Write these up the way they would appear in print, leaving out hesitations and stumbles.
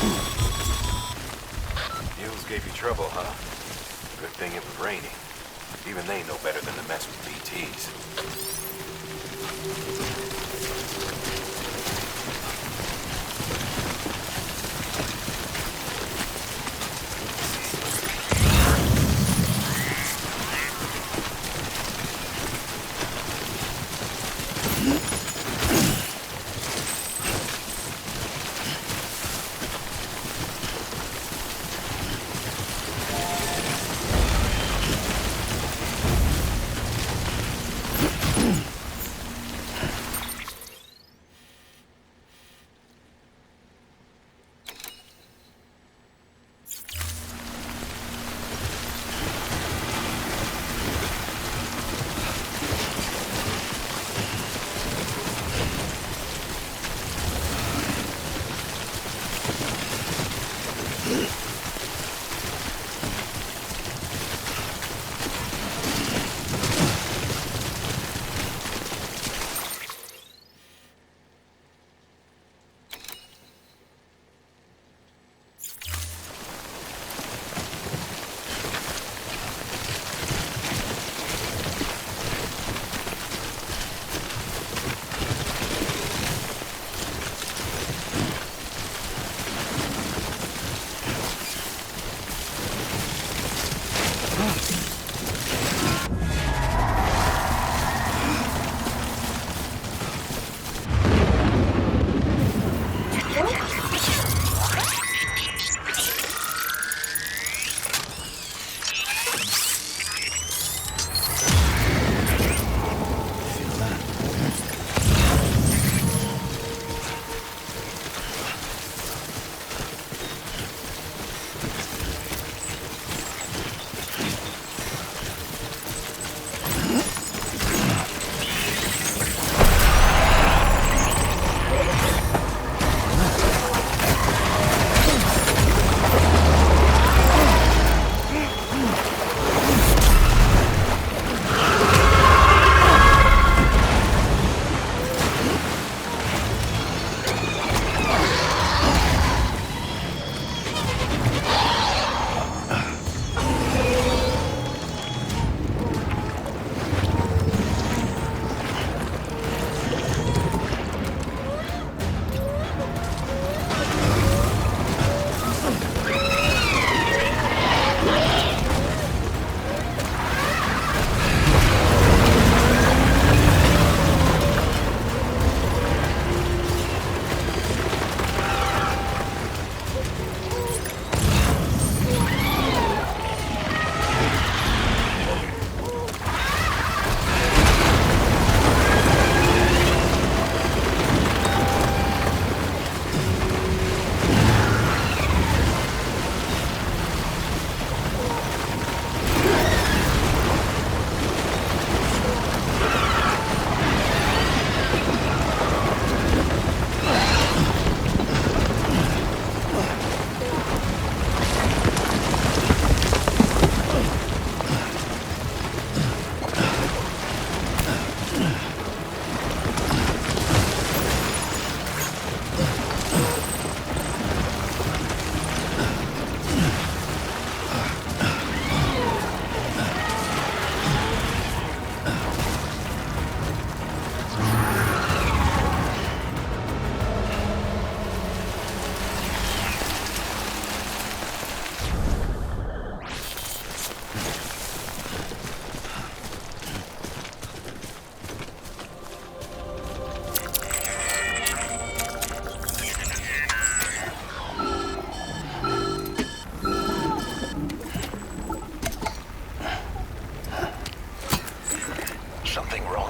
Mules gave you trouble, huh? Good thing it was raining. Even they know better than to mess with BTs.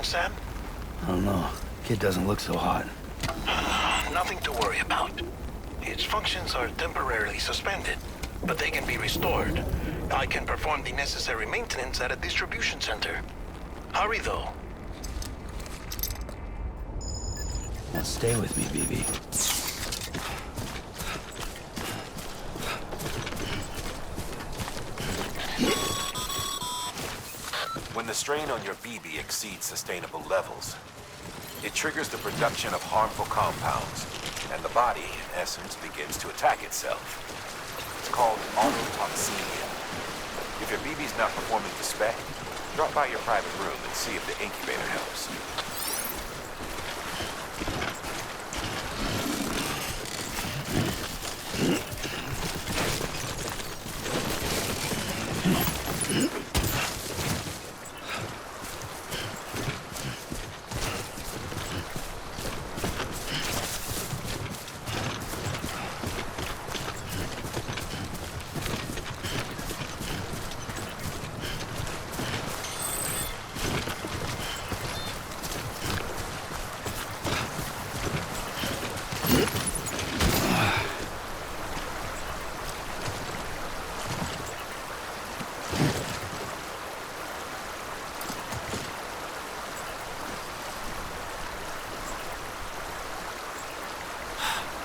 Sam? I don't know. Kid doesn't look so hot. Nothing to worry about. Its functions are temporarily suspended, but they can be restored. I can perform the necessary maintenance at a distribution center. Hurry, though. Now stay with me, BB. When the strain on your BB exceeds sustainable levels, it triggers the production of harmful compounds. and the body, in essence, begins to attack itself. It's called autotoxemia. If your BB's not performing to spec, drop by your private room and see if the incubator helps.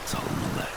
It's all in the legs.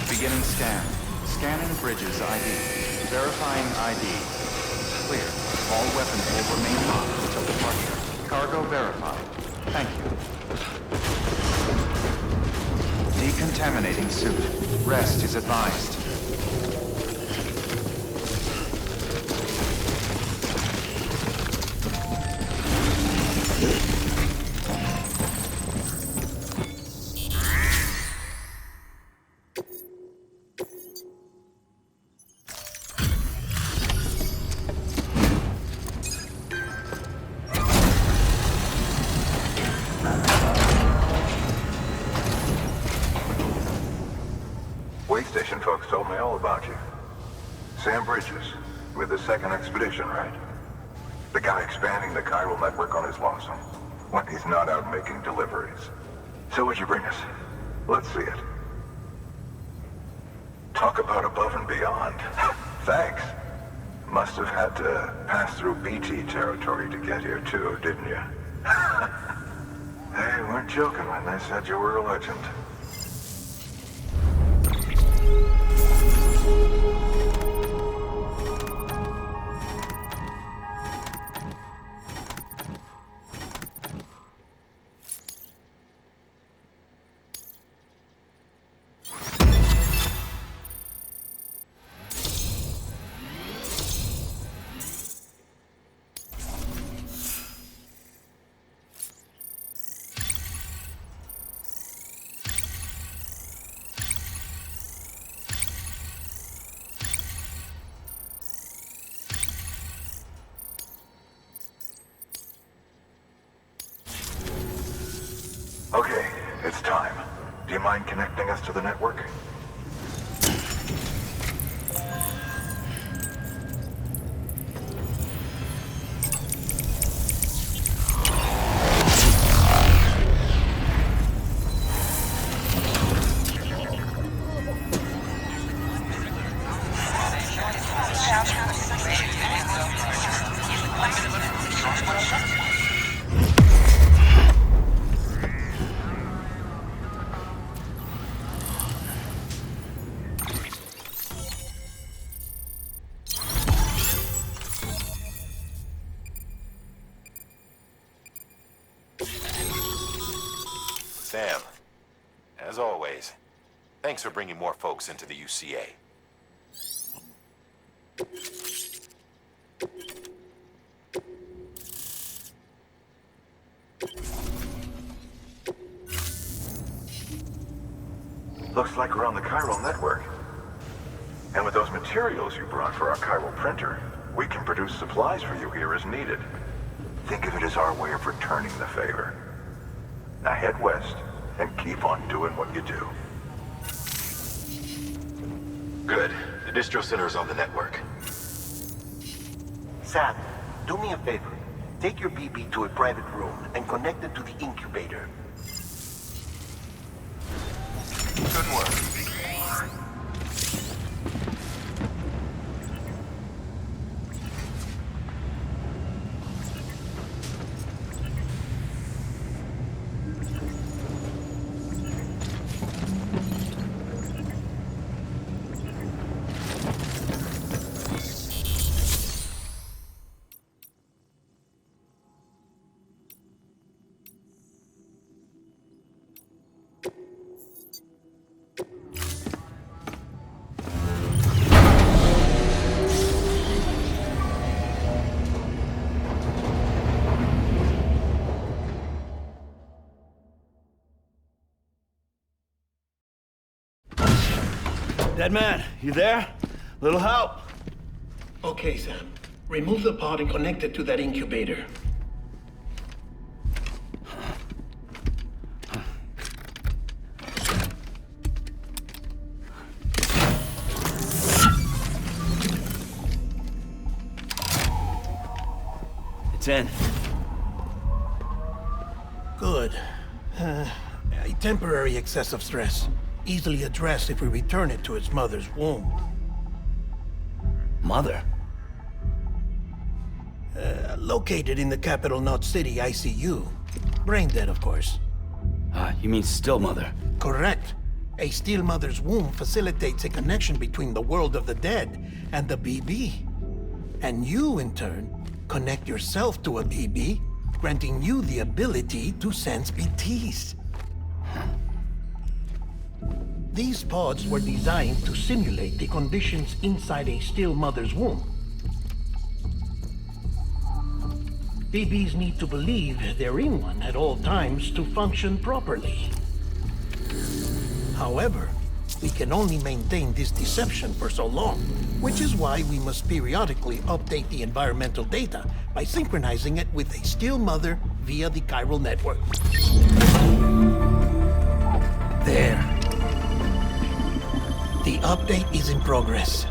Beginning scan. Scanning bridges ID. Verifying ID. Clear. All weapons will remain locked until departure. Cargo verified. Thank you. Decontaminating suit. Rest is advised. Station folks told me all about you. Sam Bridges, with the second expedition, right? The guy expanding the chiral network on his lonesome, when he's not out making deliveries. So what'd you bring us? Let's see it. Talk about above and beyond. Thanks. Must have had to pass through BT territory to get here too, didn't you? They weren't joking when they said you were a legend. Okay, it's time. Do you mind connecting us to the network? Sam, as always, thanks for bringing more folks into the UCA. Looks like we're on the chiral network. And with those materials you brought for our chiral printer, we can produce supplies for you here as needed. Think of it as our way of returning the favor. Now head west and keep on doing what you do. Good. The distro center is on the network. Sam, do me a favor. Take your BB to a private room and connect it to the incubator. Good work. Dead man, you there? Little help? Okay, Sam. Remove the pod and connect it to that incubator. It's in. Good. A temporary excessive stress. Easily addressed if we return it to its mother's womb. Mother? Located in the capital Knot City ICU. Brain dead, of course. You mean still mother? Correct. A still mother's womb facilitates a connection between the world of the dead and the BB. And you, in turn, connect yourself to a BB, granting you the ability to sense BTs. These pods were designed to simulate the conditions inside a still mother's womb. BBs need to believe they're in one at all times to function properly. However, we can only maintain this deception for so long, which is why we must periodically update the environmental data by synchronizing it with a still mother via the chiral network. There. The update is in progress.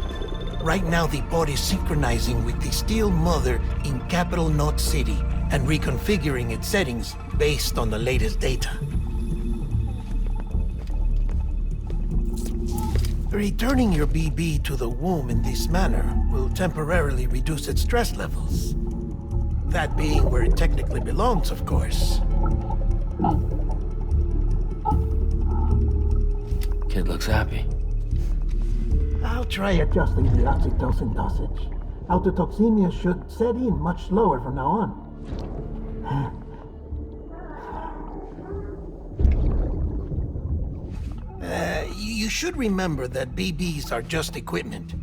Right now, the pod is synchronizing with the Steel Mother in Capital Knot City and reconfiguring its settings based on the latest data. Returning your BB to the womb in this manner will temporarily reduce its stress levels. That being where it technically belongs, of course. Kid looks happy. I'll try adjusting the oxytocin dosage. Autotoxemia should set in much slower from now on. You should remember that BBs are just equipment.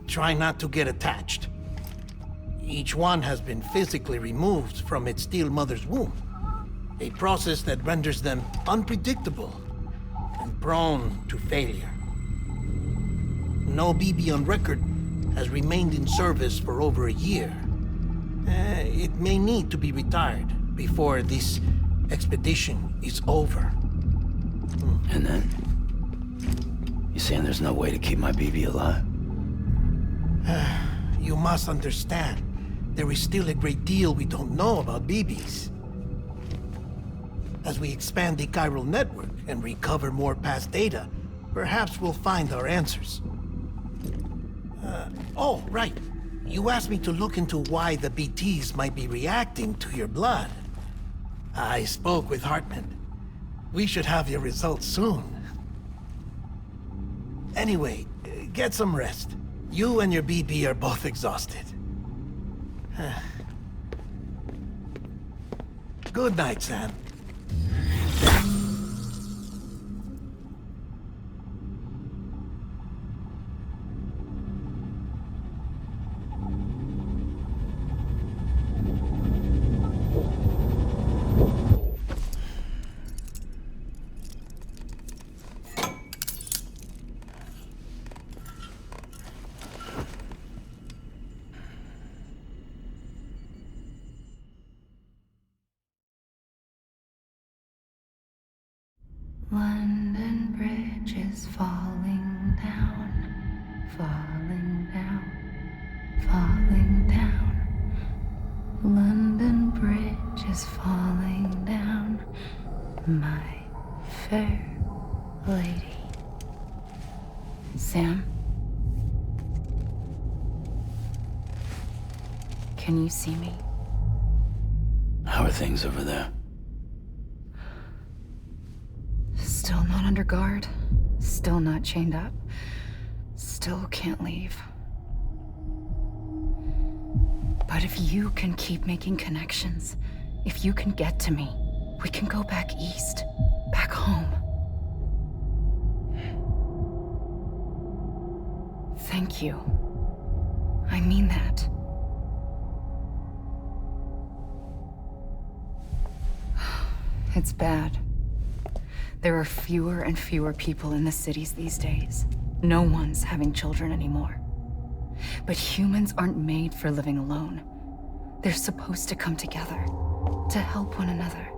Try not to get attached. Each one has been physically removed from its Steel Mother's womb. A process that renders them unpredictable and prone to failure. No BB on record has remained in service for over a year. It may need to be retired before this expedition is over. And then? You saying there's no way to keep my BB alive? You must understand, there is still a great deal we don't know about BBs. As we expand the chiral network and recover more past data, perhaps we'll find our answers. Oh, right. You asked me to look into why the BTs might be reacting to your blood. I spoke with Hartman. We should have your results soon. Anyway, get some rest. You and your BB are both exhausted. Good night, Sam. London Bridge is falling down, falling down, falling down. London Bridge is falling down, my fair lady. Sam? Can you see me? How are things over there? Still not under guard, still not chained up, still can't leave. But if you can keep making connections, if you can get to me, we can go back east, back home. Thank you. I mean that. It's bad. There are fewer and fewer people in the cities these days. No one's having children anymore. But humans aren't made for living alone. They're supposed to come together, to help one another.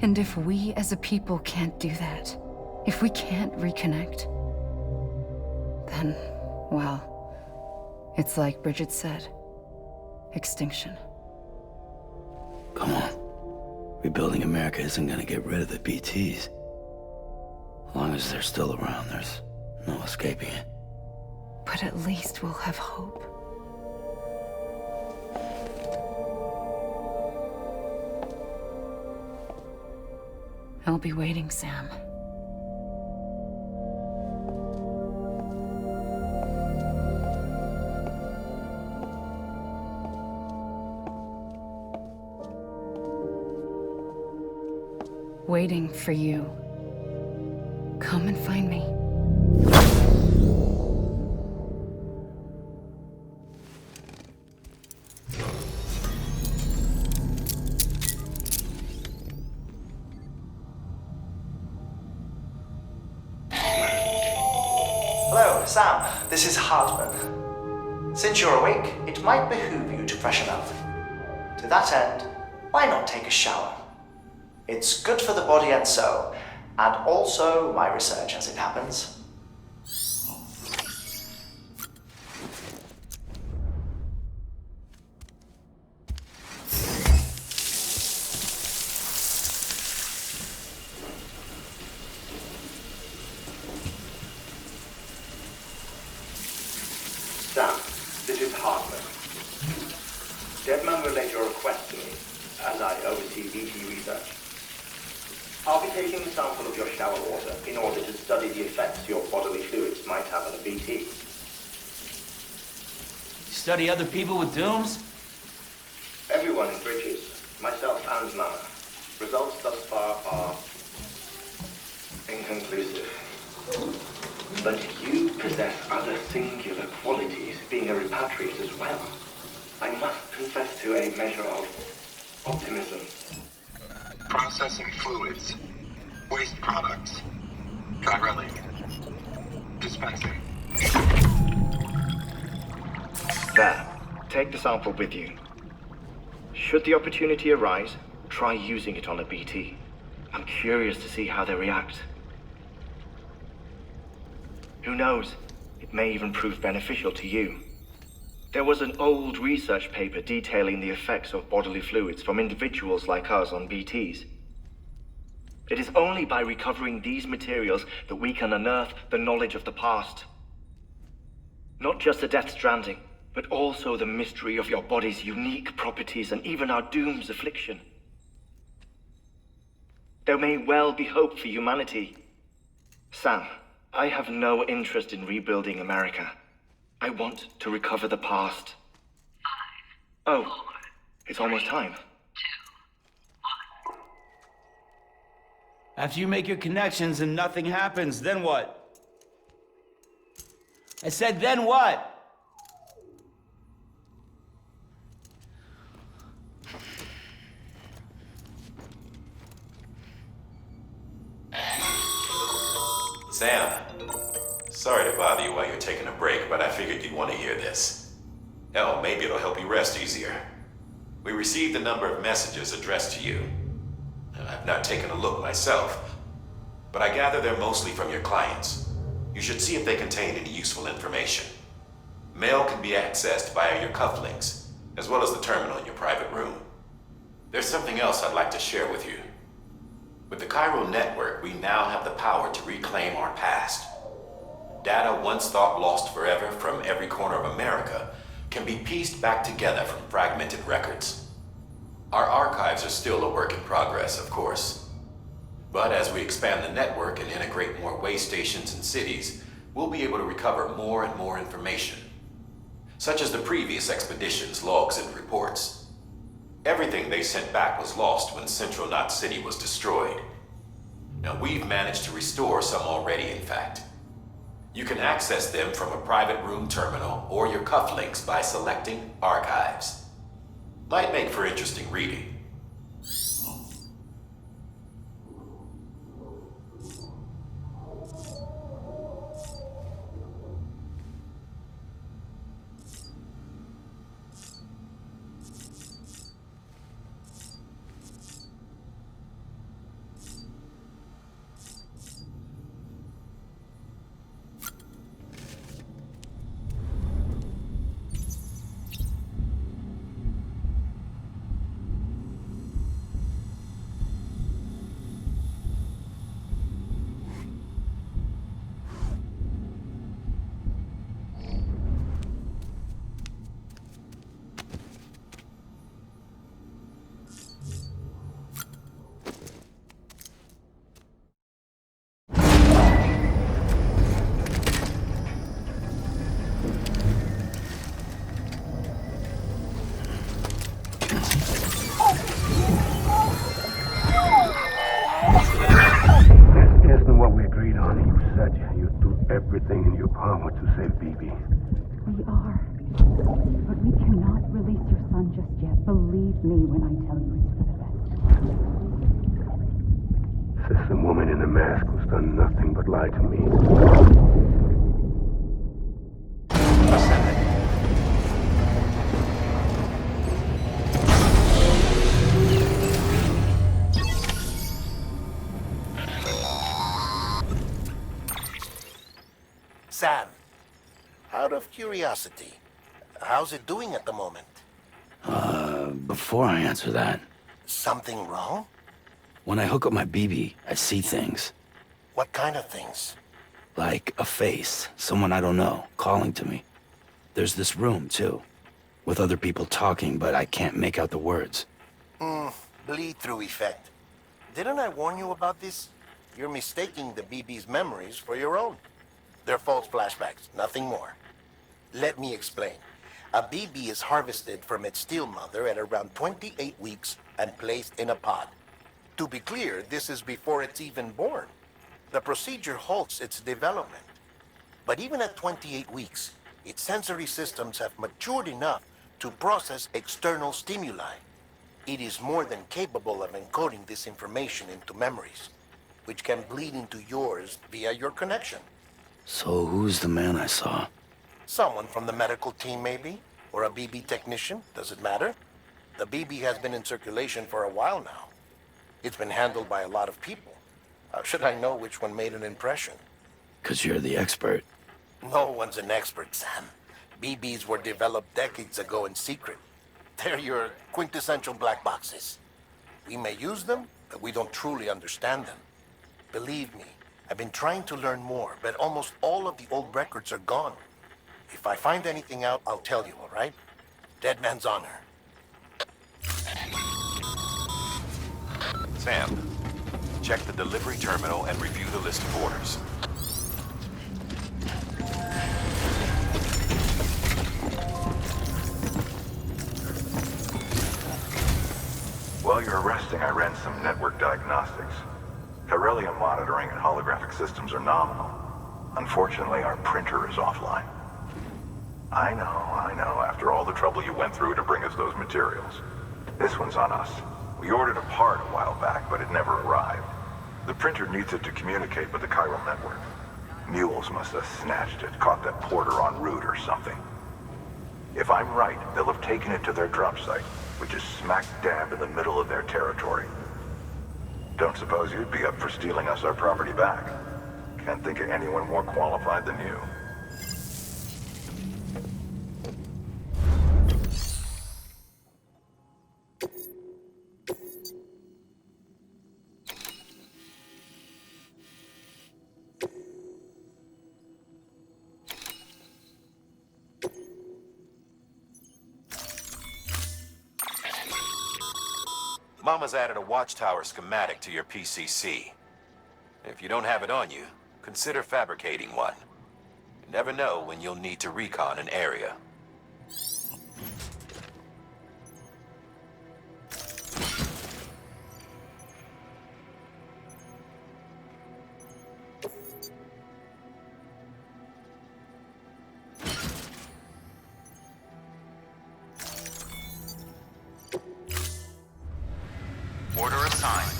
And if we as a people can't do that, if we can't reconnect, then, well, it's like Bridget said, extinction. Come on. Rebuilding America isn't gonna get rid of the BTs. As long as they're still around, there's no escaping it. But at least we'll have hope. I'll be waiting, Sam. Waiting for you. Come and find me. Hello, Sam. This is Hartman. Since you're awake, it might behoove you to freshen up. To that end, why not take a shower? It's good for the body and soul, and also my research as it happens. Hartman. Deadman relayed your request to me, as I oversee BT research. I'll be taking a sample of your shower water in order to study the effects your bodily fluids might have on a BT. Study other people with dooms? Everyone in Bridges, myself and Mama. Results thus far are inconclusive. But you possess other singular qualities, being a repatriate as well. I must confess to a measure of optimism. Processing fluids. Waste products. Drilling. Dispensing. There. Take the sample with you. Should the opportunity arise, try using it on a BT. I'm curious to see how they react. Who knows? It may even prove beneficial to you. There was an old research paper detailing the effects of bodily fluids from individuals like us on BTs. It is only by recovering these materials that we can unearth the knowledge of the past. Not just the Death Stranding, but also the mystery of your body's unique properties and even our doom's affliction. There may well be hope for humanity. Sam, I have no interest in rebuilding America. I want to recover the past. 5, Oh, 4, it's almost time. 2, 1. After you make your connections and nothing happens, then what? I said, then what? Sam, sorry to bother you while you're taking a break, but I figured you'd want to hear this. Hell, maybe it'll help you rest easier. We received a number of messages addressed to you. I've not taken a look myself, but I gather they're mostly from your clients. You should see if they contain any useful information. Mail can be accessed via your cufflinks, as well as the terminal in your private room. There's something else I'd like to share with you. With the chiral network, we now have the power to reclaim our past. Data once thought lost forever from every corner of America can be pieced back together from fragmented records. Our archives are still a work in progress, of course. But as we expand the network and integrate more way stations and cities, we'll be able to recover more and more information, such as the previous expedition's logs and reports. Everything they sent back was lost when Central Knot City was destroyed. Now, we've managed to restore some already, in fact. You can access them from a private room terminal or your cufflinks by selecting Archives. Might make for interesting reading. Everything in your power to save BB. We are. But we cannot release your son just yet. Believe me when I tell you it's for the best. Says some woman in a mask who's done nothing but lie to me. Sam, out of curiosity, how's it doing at the moment? Before I answer that, Something wrong? when I hook up my BB, I see things. What kind of things? Like a face, someone I don't know, calling to me. There's this room, too. with other people talking, but I can't make out the words. Bleed-through effect. Didn't I warn you about this? You're mistaking the BB's memories for your own. They're false flashbacks, nothing more. Let me explain. A BB is harvested from its steel mother at around 28 weeks and placed in a pod. To be clear, this is before it's even born. The procedure halts its development. But even at 28 weeks, its sensory systems have matured enough to process external stimuli. It is more than capable of encoding this information into memories, which can bleed into yours via your connection. So who's the man I saw? Someone from the medical team, maybe? Or a BB technician? Does it matter? The BB has been in circulation for a while now. It's been handled by a lot of people. How should I know which one made an impression? 'Cause you're the expert. No one's an expert, Sam. BBs were developed decades ago in secret. They're your quintessential black boxes. We may use them, but we don't truly understand them. Believe me, I've been trying to learn more, but almost all of the old records are gone. If I find anything out, I'll tell you, all right? Dead man's honor. Sam, check the delivery terminal and review the list of orders. While you're resting, I ran some network diagnostics. Beryllium monitoring and holographic systems are nominal. Unfortunately, our printer is offline. I know, after all the trouble you went through to bring us those materials. This one's on us. We ordered a part a while back, but it never arrived. The printer needs it to communicate with the chiral network. Mules must have snatched it, caught that porter en route or something. If I'm right, they'll have taken it to their drop site, which is smack dab in the middle of their territory. Don't suppose you'd be up for stealing us our property back? Can't think of anyone more qualified than you. Mama's added a watchtower schematic to your PCC. If you don't have it on you, consider fabricating one. You never know when you'll need to recon an area. Order assigned.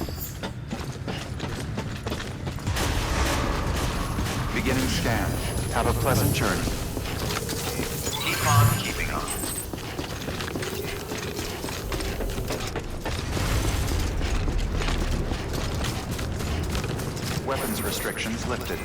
Beginning scan. Have a pleasant journey. Keep on keeping on. Weapons restrictions lifted.